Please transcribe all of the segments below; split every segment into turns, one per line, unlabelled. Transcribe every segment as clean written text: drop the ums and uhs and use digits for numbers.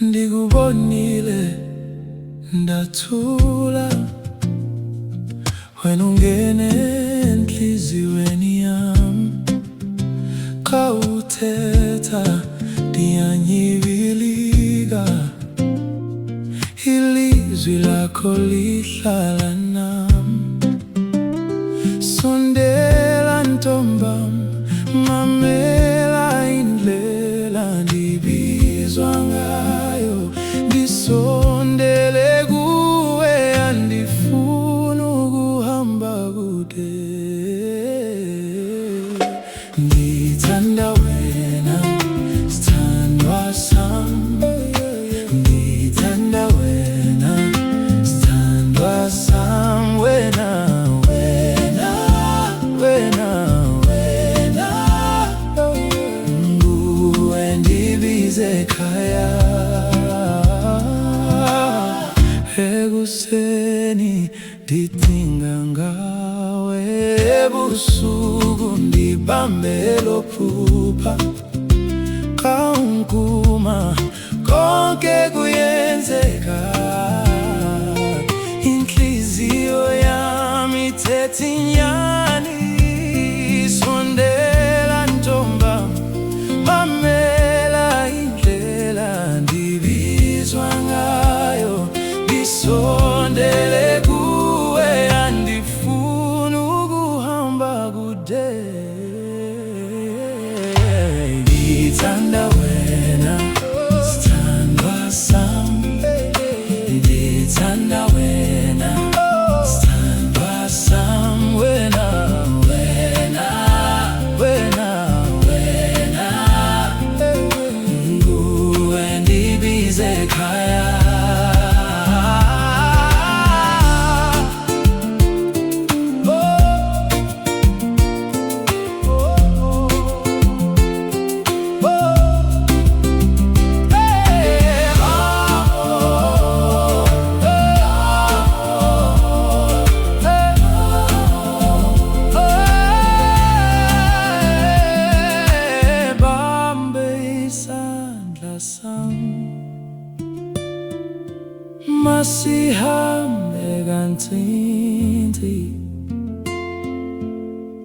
Ndikubonile ndathula wena ungene enhliziyweni yami, xa uthetha ndiyanyibilika, ilizwi lakho lihlala nami. Sondela ntombam, mamela indlela ndibizwa ngayo, ndisondele kuwe, andifuni ukuhamba kude. Ndithanda wena sithandwa sam, ndithanda wena sithandwa sam, wena nguwe ndibize ekhaya. Ekuseni ndicinga ngawe, ebusuku ndibambe lo phupha, xa unguma konke kuyenzeka. Inhliziyo yami ithetha inyani, sondela ntombam, mamela indlela ndibizwa ngayo, ndisondele kuwe, andifuni ukuhamba kude. Ndithanda wena sithandwa sam, ndithanda wena sithandwa sam, wena nguwe ndibize ekhaya. Masihambe kancinci,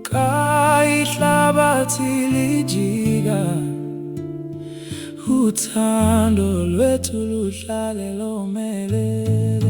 xa ihlabathi lijika, uthando lwethu luhlale lomelele.